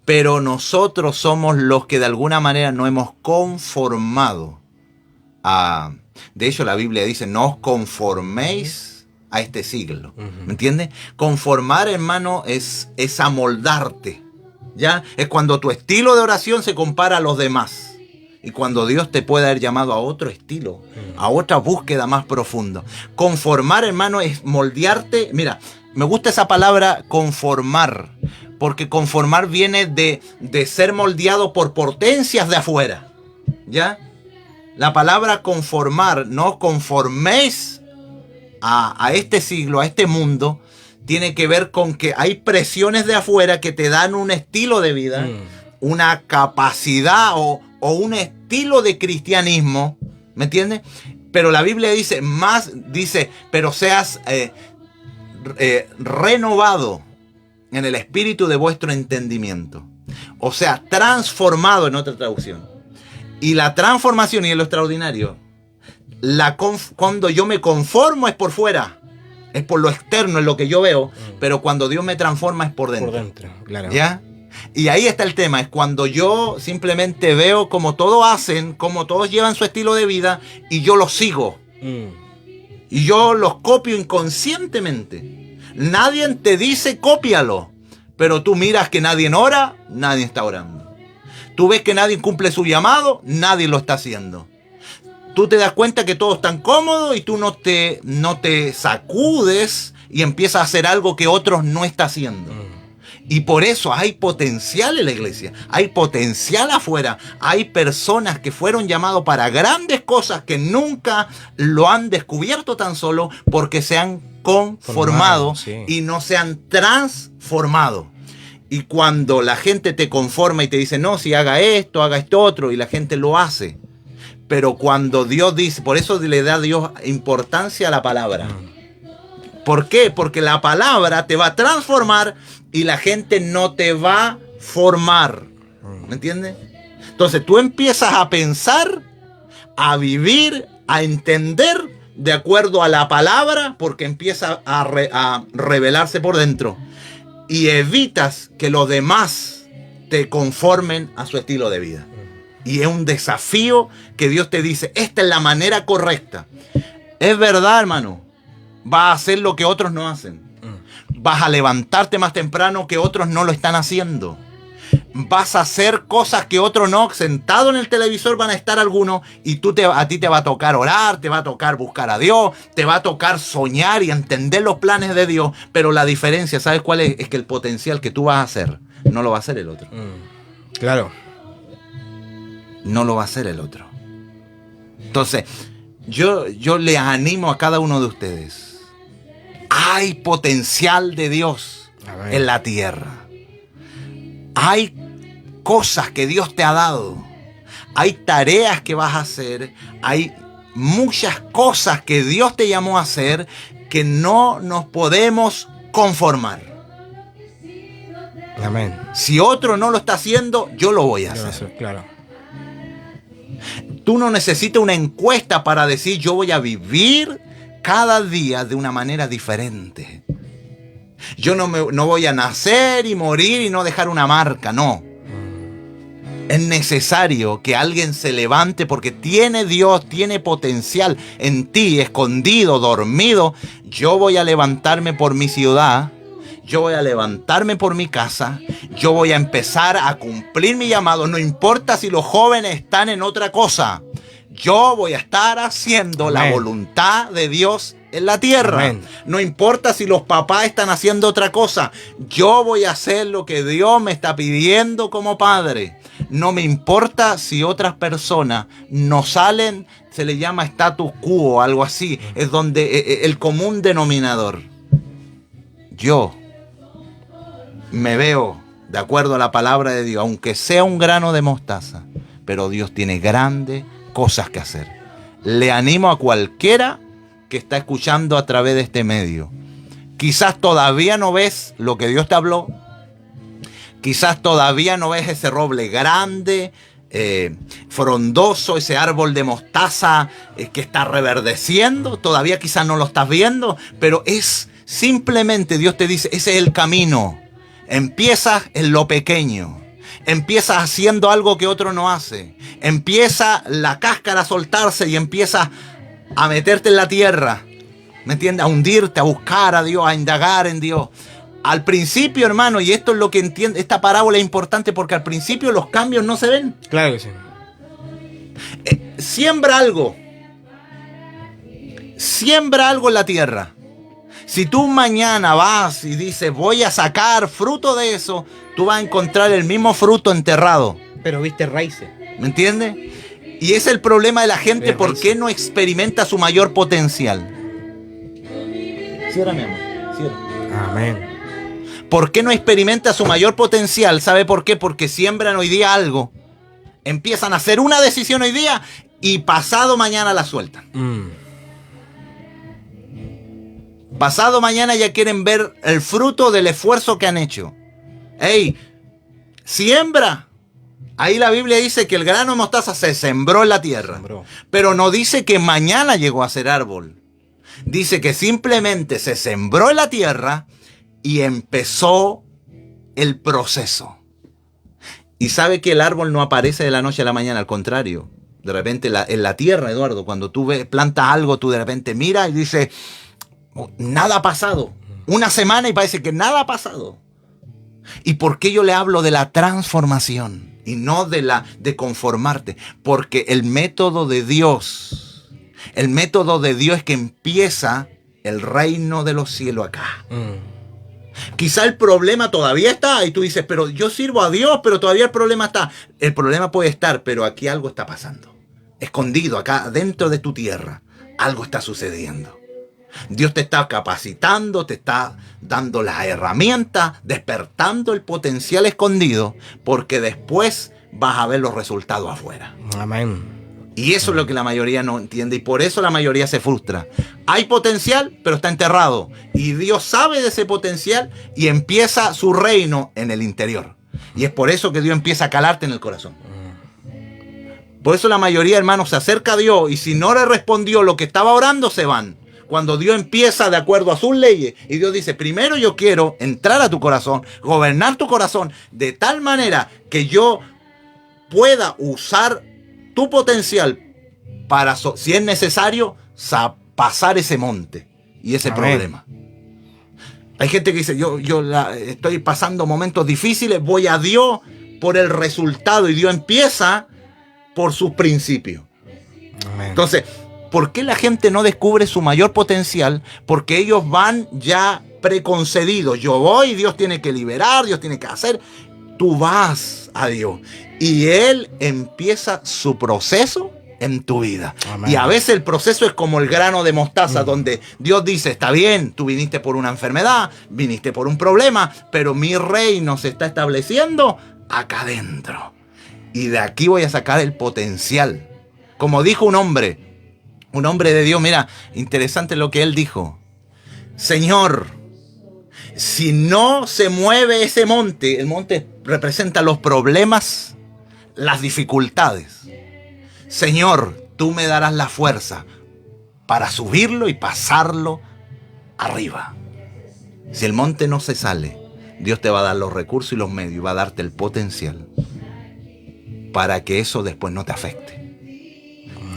Pero nosotros somos los que de alguna manera no hemos conformado a... De hecho, la Biblia dice, no os conforméis a este siglo. ¿Me entiendes? Conformar, hermano, es amoldarte. ¿Ya? Es cuando tu estilo de oración se compara a los demás. Y cuando Dios te puede haber llamado a otro estilo, a otra búsqueda más profunda. Conformar, hermano, es moldearte. Mira, me gusta esa palabra conformar. Porque conformar viene de ser moldeado por potencias de afuera. ¿Ya? La palabra conformar, no os conforméis a este siglo, a este mundo, tiene que ver con que hay presiones de afuera que te dan un estilo de vida, una capacidad o un estilo de cristianismo, ¿me entiendes? Pero la Biblia dice, pero seas renovado en el espíritu de vuestro entendimiento. O sea, transformado en otra traducción. Y la transformación y lo extraordinario, cuando yo me conformo es por fuera, es por lo externo, es lo que yo veo, pero cuando Dios me transforma es por dentro. Por dentro, claro. ¿Ya? Y ahí está el tema, es cuando yo simplemente veo como todos hacen, como todos llevan su estilo de vida y yo los sigo. Y yo los copio inconscientemente. Nadie te dice cópialo, pero tú miras que nadie ora, nadie está orando. Tú ves que nadie cumple su llamado, nadie lo está haciendo. Tú te das cuenta que todos están cómodos y tú no te sacudes y empiezas a hacer algo que otros no están haciendo. Y por eso hay potencial en la iglesia, hay potencial afuera, hay personas que fueron llamados para grandes cosas que nunca lo han descubierto tan solo porque se han conformado y no se han transformado. Y cuando la gente te conforma y te dice, no, si haga esto otro, y la gente lo hace. Pero cuando Dios dice, por eso le da a Dios importancia a la palabra. ¿Por qué? Porque la palabra te va a transformar y la gente no te va a formar. ¿Me entiendes? Entonces tú empiezas a pensar, a vivir, a entender de acuerdo a la palabra, porque empieza a revelarse por dentro. Y evitas que los demás te conformen a su estilo de vida. Y es un desafío que Dios te dice, esta es la manera correcta. Es verdad, hermano. Vas a hacer lo que otros no hacen. Vas a levantarte más temprano que otros no lo están haciendo. Vas a hacer cosas que otros no. Sentado en el televisor van a estar algunos y a ti te va a tocar orar, te va a tocar buscar a Dios, te va a tocar soñar y entender los planes de Dios. Pero la diferencia, ¿sabes cuál es? Es que el potencial que tú vas a hacer no lo va a hacer el otro. Claro. No lo va a hacer el otro. Entonces, yo les animo a cada uno de ustedes. Hay potencial de Dios en la tierra. Hay cosas que Dios te ha dado. Hay tareas que vas a hacer. Hay muchas cosas que Dios te llamó a hacer que no nos podemos conformar. Amén. Si otro no lo está haciendo, yo lo voy a hacer. Claro. Tú no necesitas una encuesta para decir yo voy a vivir cada día de una manera diferente. Yo no voy a nacer y morir y no dejar una marca, no. Es necesario que alguien se levante porque tiene Dios, tiene potencial en ti, escondido, dormido. Yo voy a levantarme por mi ciudad. Yo voy a levantarme por mi casa, yo voy a empezar a cumplir mi llamado, no importa si los jóvenes están en otra cosa, yo voy a estar haciendo la voluntad de Dios en la tierra. Amén. No importa si los papás están haciendo otra cosa, yo voy a hacer lo que Dios me está pidiendo como padre. No me importa si otras personas no salen, se le llama status quo, algo así, es donde el común denominador. Yo me veo de acuerdo a la palabra de Dios, aunque sea un grano de mostaza, pero Dios tiene grandes cosas que hacer. Le animo a cualquiera que está escuchando a través de este medio. Quizás todavía no ves lo que Dios te habló. Quizás todavía no ves ese roble grande, frondoso, ese árbol de mostaza que está reverdeciendo. Todavía quizás no lo estás viendo, pero es simplemente, Dios te dice, ese es el camino. Empiezas en lo pequeño. Empiezas haciendo algo que otro no hace. Empieza la cáscara a soltarse y empiezas a meterte en la tierra. ¿Me entiendes? A hundirte, a buscar a Dios, a indagar en Dios. Al principio, hermano, y esto es lo que entiende, esta parábola es importante porque al principio los cambios no se ven. Claro que sí. Siembra algo. Siembra algo en la tierra. Si tú mañana vas y dices, voy a sacar fruto de eso, tú vas a encontrar el mismo fruto enterrado. Pero viste raíces. ¿Me entiendes? Y ese es el problema de la gente. ¿Por qué no experimenta su mayor potencial? Cierra, mi amor. Cierra. Amén. ¿Por qué no experimenta su mayor potencial? ¿Sabe por qué? Porque siembran hoy día algo. Empiezan a hacer una decisión hoy día y pasado mañana la sueltan. Pasado mañana ya quieren ver el fruto del esfuerzo que han hecho. ¡Ey! Siembra. Ahí la Biblia dice que el grano de mostaza se sembró en la tierra. Pero no dice que mañana llegó a ser árbol. Dice que simplemente se sembró en la tierra y empezó el proceso. Y sabe que el árbol no aparece de la noche a la mañana, al contrario. De repente en la tierra, Eduardo, cuando tú plantas algo, tú de repente miras y dices, nada ha pasado. Una semana y parece que nada ha pasado. ¿Y por qué yo le hablo de la transformación y no de conformarte? Porque el método de Dios es que empieza el reino de los cielos acá. Quizá el problema todavía está y tú dices, pero yo sirvo a Dios, pero todavía el problema está. El problema puede estar, pero aquí algo está pasando. Escondido acá dentro de tu tierra, algo está sucediendo. Dios te está capacitando, te está dando las herramientas, despertando el potencial escondido, porque después vas a ver los resultados afuera. Amén. Y eso es lo que la mayoría no entiende y por eso la mayoría se frustra. Hay potencial, pero está enterrado. Y Dios sabe de ese potencial y empieza su reino en el interior. Y es por eso que Dios empieza a calarte en el corazón. Por eso la mayoría, hermanos, se acerca a Dios y si no le respondió lo que estaba orando, se van. Cuando Dios empieza de acuerdo a sus leyes y Dios dice, primero yo quiero entrar a tu corazón, gobernar tu corazón de tal manera que yo pueda usar tu potencial para, si es necesario, pasar ese monte y ese problema. Hay gente que dice, yo estoy pasando momentos difíciles, voy a Dios por el resultado y Dios empieza por sus principios. Amén. Entonces, ¿por qué la gente no descubre su mayor potencial? Porque ellos van ya preconcedidos. Yo voy, Dios tiene que liberar, Dios tiene que hacer. Tú vas a Dios y Él empieza su proceso en tu vida. Amén. Y a veces el proceso es como el grano de mostaza, donde Dios dice, está bien, tú viniste por una enfermedad, viniste por un problema, pero mi reino se está estableciendo acá adentro. Y de aquí voy a sacar el potencial. Como dijo un hombre de Dios, mira, interesante lo que él dijo. Señor, si no se mueve ese monte, el monte representa los problemas, las dificultades. Señor, tú me darás la fuerza para subirlo y pasarlo arriba. Si el monte no se sale, Dios te va a dar los recursos y los medios, y va a darte el potencial para que eso después no te afecte.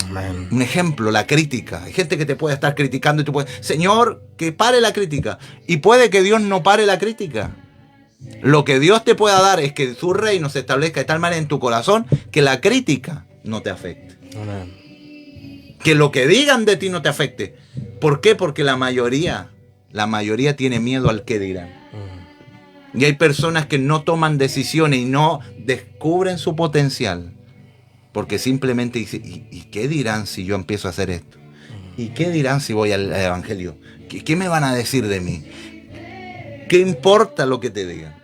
Amen. Un ejemplo, la crítica. Hay gente que te puede estar criticando y tú puedes, Señor, que pare la crítica. Y puede que Dios no pare la crítica. Lo que Dios te pueda dar es que su reino se establezca de tal manera en tu corazón que la crítica no te afecte. Amen. Que lo que digan de ti no te afecte. ¿Por qué? Porque la mayoría tiene miedo al que dirán. Y hay personas que no toman decisiones y no descubren su potencial. Porque simplemente dicen, ¿y qué dirán si yo empiezo a hacer esto? ¿Y qué dirán si voy al evangelio? ¿Qué me van a decir de mí? ¿Qué importa lo que te digan?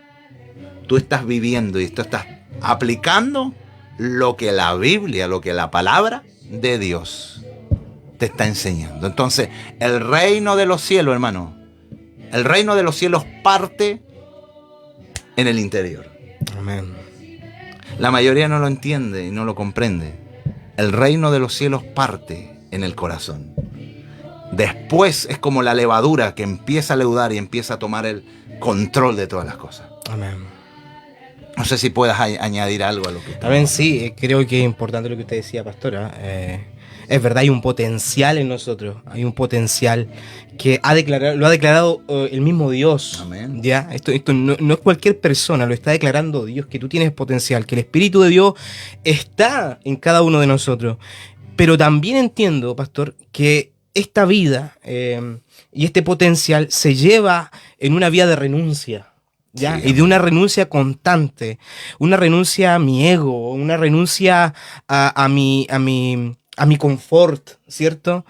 tú estás viviendo y tú estás aplicando lo que la Biblia, lo que la palabra de Dios te está enseñando. Entonces, el reino de los cielos, hermano, el reino de los cielos parte en el interior. Amén. La mayoría no lo entiende y no lo comprende. El reino de los cielos parte en el corazón. Después es como la levadura que empieza a leudar y empieza a tomar el control de todas las cosas. Amén. No sé si puedas añadir algo a lo que está. Amén, sí, creo que es importante lo que usted decía, pastora. Es verdad, hay un potencial en nosotros, hay un potencial que lo ha declarado el mismo Dios. Amén. ¿Ya? Esto no es cualquier persona, lo está declarando Dios, que tú tienes potencial, que el Espíritu de Dios está en cada uno de nosotros. Pero también entiendo, pastor, que esta vida y este potencial se lleva en una vía de renuncia. ¿Ya? Sí, Y de una renuncia constante, una renuncia a mi ego, una renuncia a mi confort, ¿cierto?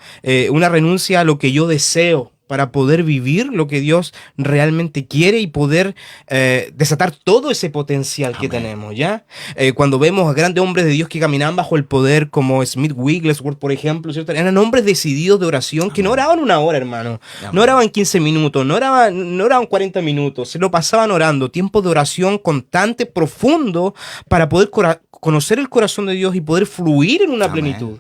Una renuncia a lo que yo deseo para poder vivir lo que Dios realmente quiere y poder desatar todo ese potencial que Amén. tenemos, ¿ya? Cuando vemos a grandes hombres de Dios que caminaban bajo el poder, como Smith Wigglesworth, por ejemplo, ¿cierto? Eran hombres decididos de oración que no oraban una hora, hermano. Amén. No oraban 15 minutos, no oraban 40 minutos, se lo pasaban orando. Tiempo de oración constante, profundo, para poder conocer el corazón de Dios y poder fluir en una Amén. plenitud.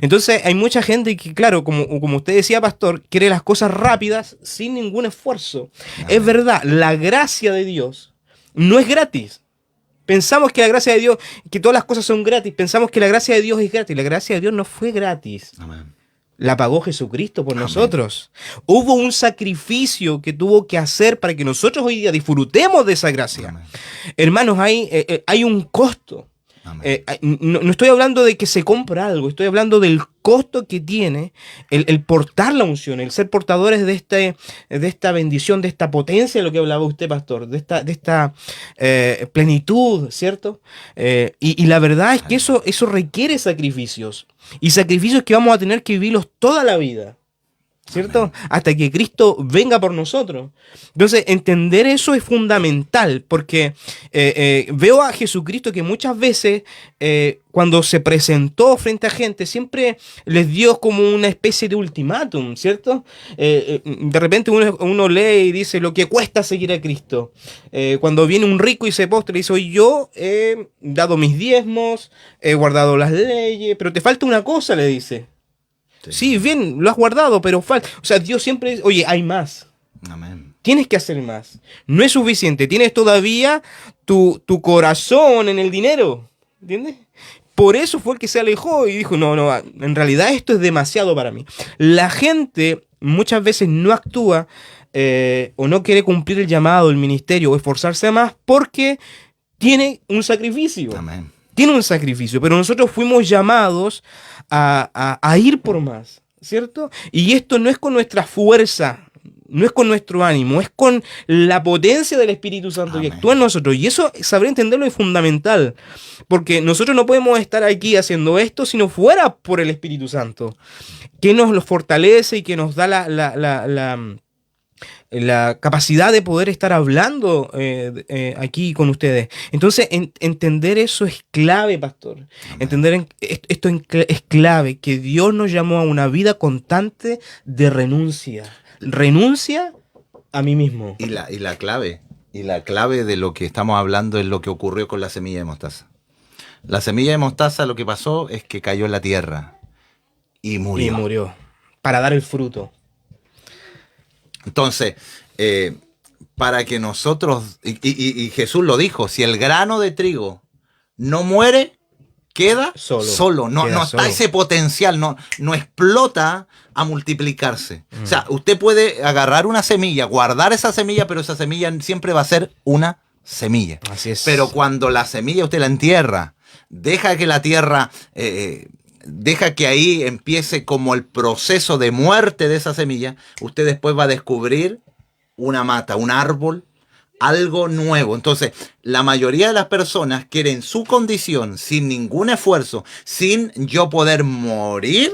Entonces hay mucha gente que, claro, como usted decía, pastor, quiere las cosas rápidas sin ningún esfuerzo. Amén. Es verdad, la gracia de Dios no es gratis. Pensamos que la gracia de Dios, que todas las cosas son gratis, pensamos que la gracia de Dios es gratis. La gracia de Dios no fue gratis. Amén. La pagó Jesucristo por Amén. nosotros. Hubo un sacrificio que tuvo que hacer para que nosotros hoy día disfrutemos de esa gracia. Amén. Hermanos, hay un costo. No estoy hablando de que se compra algo, estoy hablando del costo que tiene el portar la unción, el ser portadores de esta bendición, de esta potencia, de lo que hablaba usted, pastor, de esta plenitud, ¿cierto? Y la verdad es que eso requiere sacrificios, y sacrificios que vamos a tener que vivirlos toda la vida, ¿cierto? Amén. Hasta que Cristo venga por nosotros. Entonces, entender eso es fundamental, porque veo a Jesucristo que muchas veces, cuando se presentó frente a gente, siempre les dio como una especie de ultimátum, ¿cierto? De repente uno lee y dice lo que cuesta seguir a Cristo. Cuando viene un rico y se postra y dice, oye, yo he dado mis diezmos, he guardado las leyes, pero te falta una cosa, le dice. Sí, bien, lo has guardado, pero falta. O sea, Dios siempre dice, oye, hay más. Amén. Tienes que hacer más. No es suficiente. Tienes todavía tu corazón en el dinero. ¿Entiendes? Por eso fue el que se alejó y dijo, no, en realidad esto es demasiado para mí. La gente muchas veces no actúa o no quiere cumplir el llamado, el ministerio o esforzarse más porque tiene un sacrificio. Amén. Tiene un sacrificio, pero nosotros fuimos llamados a ir por más, ¿cierto? Y esto no es con nuestra fuerza, no es con nuestro ánimo, es con la potencia del Espíritu Santo que actúa en nosotros. Y eso, saber entenderlo es fundamental, porque nosotros no podemos estar aquí haciendo esto si no fuera por el Espíritu Santo, que nos lo fortalece y que nos da la capacidad de poder estar hablando aquí con ustedes. Entonces, entender eso es clave, pastor. Amén. Entender esto es clave, que Dios nos llamó a una vida constante de renuncia. Renuncia a mí mismo. Y la clave de lo que estamos hablando es lo que ocurrió con la semilla de mostaza. La semilla de mostaza, lo que pasó es que cayó en la tierra y murió. Y murió, para dar el fruto. Entonces, para que nosotros, y Jesús lo dijo, si el grano de trigo no muere, queda solo. No está ese potencial, no explota a multiplicarse. O sea, usted puede agarrar una semilla, guardar esa semilla, pero esa semilla siempre va a ser una semilla. Así es. Pero cuando la semilla usted la entierra, deja que la tierra... deja que ahí empiece como el proceso de muerte de esa semilla, usted después va a descubrir una mata, un árbol, algo nuevo. Entonces, la mayoría de las personas quieren su condición sin ningún esfuerzo, sin yo poder morir,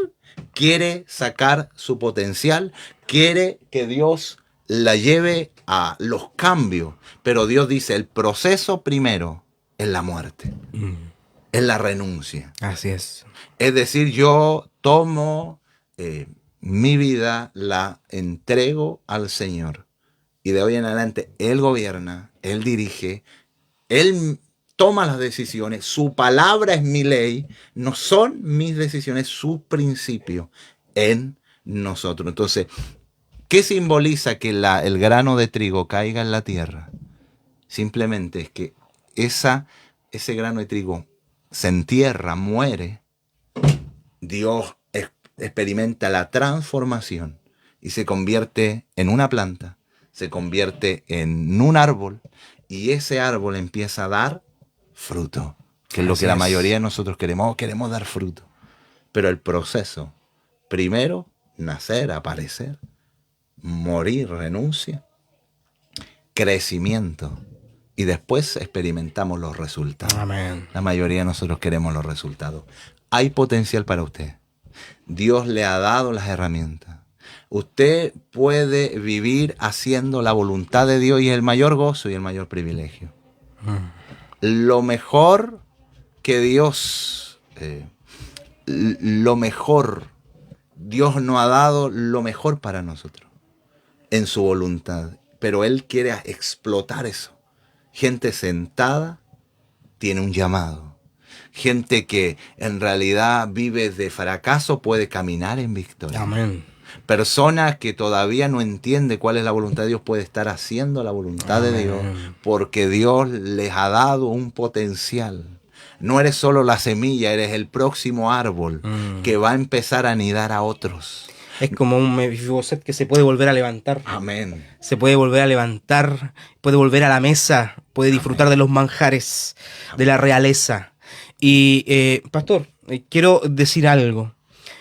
quiere sacar su potencial, quiere que Dios la lleve a los cambios. Pero Dios dice, el proceso primero es la muerte, es la renuncia. Así es. Es decir, yo tomo mi vida, la entrego al Señor. Y de hoy en adelante, Él gobierna, Él dirige, Él toma las decisiones. Su palabra es mi ley, no son mis decisiones, su principio en nosotros. Entonces, ¿qué simboliza que el grano de trigo caiga en la tierra? Simplemente es que ese grano de trigo se entierra, muere. Dios experimenta la transformación y se convierte en una planta, se convierte en un árbol, y ese árbol empieza a dar fruto, que es lo que la mayoría de nosotros queremos. Queremos dar fruto. Pero el proceso, primero, nacer, aparecer, morir, renuncia, crecimiento, y después experimentamos los resultados. Amén. La mayoría de nosotros queremos los resultados. Hay potencial para usted. Dios le ha dado las herramientas. Usted puede vivir haciendo la voluntad de Dios, y el mayor gozo y el mayor privilegio. Lo mejor que Dios, Dios nos ha dado lo mejor para nosotros en su voluntad, pero Él quiere explotar eso. Gente sentada tiene un llamado. Gente que en realidad vive de fracaso puede caminar en victoria. Amén. Personas que todavía no entienden cuál es la voluntad de Dios puede estar haciendo la voluntad de Dios, porque Dios les ha dado un potencial. No eres solo la semilla, eres el próximo árbol que va a empezar a anidar a otros. Es como un Mefiboset que se puede volver a levantar. Amén. Se puede volver a levantar, puede volver a la mesa, puede disfrutar de los manjares, de la realeza. Y, pastor, quiero decir algo.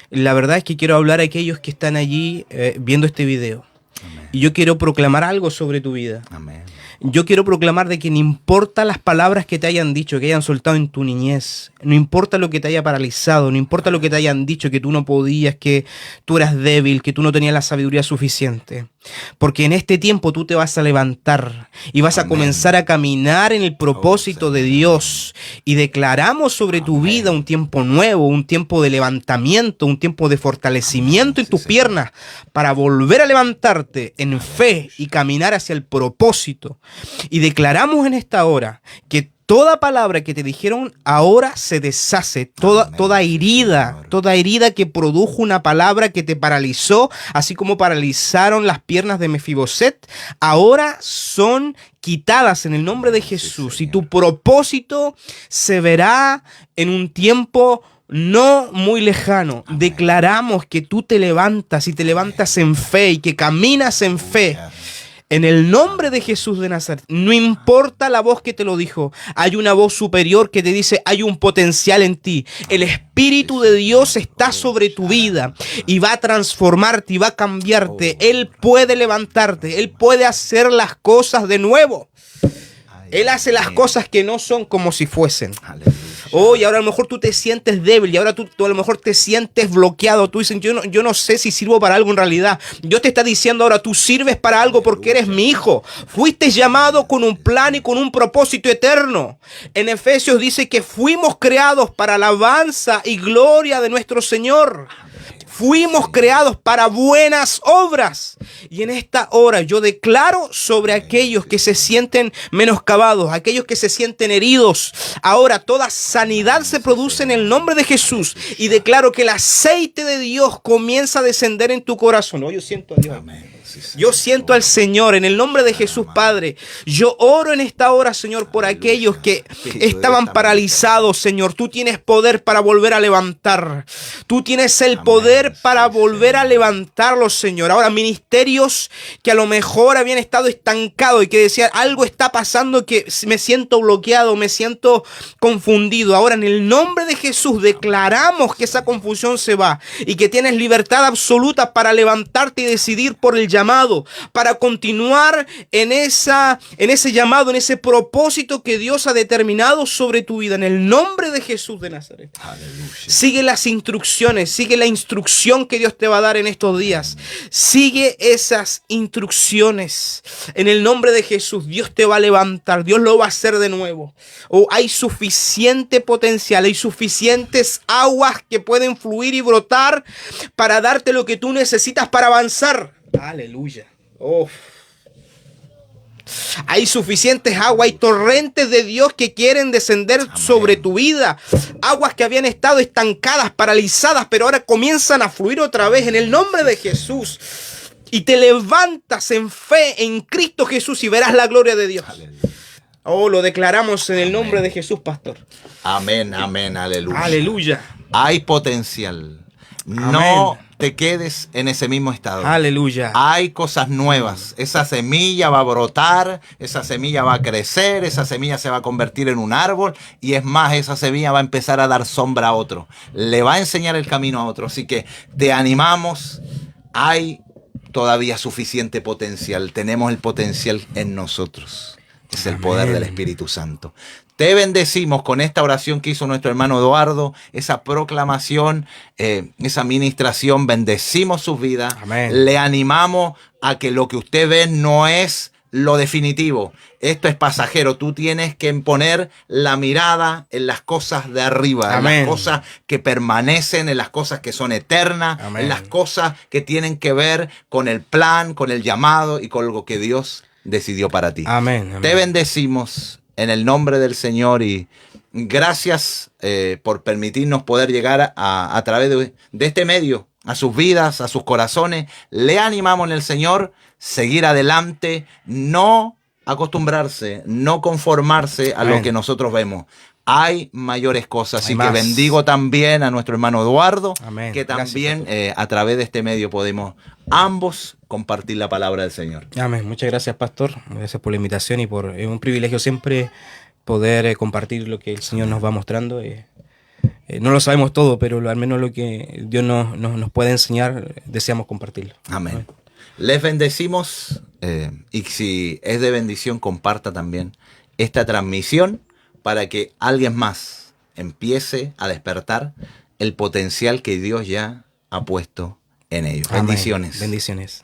La verdad es que quiero hablar a aquellos que están allí viendo este video. Amén. Y yo quiero proclamar algo sobre tu vida. Amén. Yo quiero proclamar de que no importa las palabras que te hayan dicho, que hayan soltado en tu niñez, no importa lo que te haya paralizado, no importa lo que te hayan dicho, que tú no podías, que tú eras débil, que tú no tenías la sabiduría suficiente. Porque en este tiempo tú te vas a levantar y vas a comenzar a caminar en el propósito de Dios. Y declaramos sobre tu vida un tiempo nuevo, un tiempo de levantamiento, un tiempo de fortalecimiento en tus piernas para volver a levantarte en fe y caminar hacia el propósito. Y declaramos en esta hora que toda palabra que te dijeron ahora se deshace, toda herida que produjo una palabra que te paralizó, así como paralizaron las piernas de Mefiboset, ahora son quitadas en el nombre de Jesús, y tu propósito se verá en un tiempo no muy lejano. Declaramos que tú te levantas y te levantas en fe y que caminas en fe. En el nombre de Jesús de Nazaret, no importa la voz que te lo dijo, hay una voz superior que te dice, hay un potencial en ti. El Espíritu de Dios está sobre tu vida y va a transformarte y va a cambiarte. Él puede levantarte, Él puede hacer las cosas de nuevo. Él hace las cosas que no son como si fuesen. Oh, y ahora a lo mejor tú te sientes débil, y ahora tú a lo mejor te sientes bloqueado. Tú dices, yo no sé si sirvo para algo en realidad. Dios te está diciendo ahora, tú sirves para algo porque eres mi hijo. Fuiste llamado con un plan y con un propósito eterno. En Efesios dice que fuimos creados para alabanza y gloria de nuestro Señor. Fuimos creados para buenas obras. Y en esta hora yo declaro sobre aquellos que se sienten menoscabados, aquellos que se sienten heridos. Ahora toda sanidad se produce en el nombre de Jesús. Y declaro que el aceite de Dios comienza a descender en tu corazón. Oh, yo siento a Dios. Yo siento al Señor en el nombre de Jesús, Padre. Yo oro en esta hora, Señor, por aquellos que estaban paralizados, Señor. Tú tienes poder para volver a levantar. Tú tienes el poder para volver a levantarlos, Señor. Ahora, ministerios que a lo mejor habían estado estancados y que decían, algo está pasando, que me siento bloqueado, me siento confundido. Ahora, en el nombre de Jesús, declaramos que esa confusión se va y que tienes libertad absoluta para levantarte y decidir por el llamado, para continuar en ese llamado, en ese propósito que Dios ha determinado sobre tu vida, en el nombre de Jesús de Nazaret. Aleluya. Sigue las instrucciones, sigue la instrucción que Dios te va a dar en estos días. Sigue esas instrucciones. En el nombre de Jesús, Dios te va a levantar, Dios lo va a hacer de nuevo. Hay suficiente potencial, hay suficientes aguas que pueden fluir y brotar para darte lo que tú necesitas para avanzar. Aleluya. Hay suficientes aguas, hay torrentes de Dios que quieren descender sobre tu vida. Aguas que habían estado estancadas, paralizadas, pero ahora comienzan a fluir otra vez en el nombre de Jesús. Y te levantas en fe en Cristo Jesús y verás la gloria de Dios. Lo declaramos en el nombre de Jesús, pastor. Amén, amén, aleluya. Aleluya. Hay potencial. Amén. No te quedes en ese mismo estado. Aleluya. Hay cosas nuevas. Esa semilla va a brotar, esa semilla va a crecer, esa semilla se va a convertir en un árbol y es más, esa semilla va a empezar a dar sombra a otro. Le va a enseñar el camino a otro. Así que te animamos. Hay todavía suficiente potencial. Tenemos el potencial en nosotros. Es el poder del Espíritu Santo. Te bendecimos con esta oración que hizo nuestro hermano Eduardo, esa proclamación, esa ministración. Bendecimos sus vidas. Amén. Le animamos a que lo que usted ve no es lo definitivo. Esto es pasajero. Tú tienes que poner la mirada en las cosas de arriba, Amén. en las cosas que permanecen, en las cosas que son eternas, Amén. en las cosas que tienen que ver con el plan, con el llamado y con lo que Dios decidió para ti. Amén. Amén. Te bendecimos en el nombre del Señor y gracias por permitirnos poder llegar a través de este medio a sus vidas, a sus corazones. Le animamos en el Señor, seguir adelante, no acostumbrarse, no conformarse a lo que nosotros vemos. Hay mayores cosas, así que bendigo también a nuestro hermano Eduardo, Amén. que también Gracias, a través de este medio podemos ambos compartir la palabra del Señor. Amén. Muchas gracias, pastor. Gracias por la invitación y por un privilegio siempre poder compartir lo que el Señor nos va mostrando. No lo sabemos todo, pero al menos lo que Dios nos puede enseñar, deseamos compartirlo. Amén. Les bendecimos y si es de bendición, comparta también esta transmisión para que alguien más empiece a despertar el potencial que Dios ya ha puesto en ellos. Amén. Bendiciones. Bendiciones.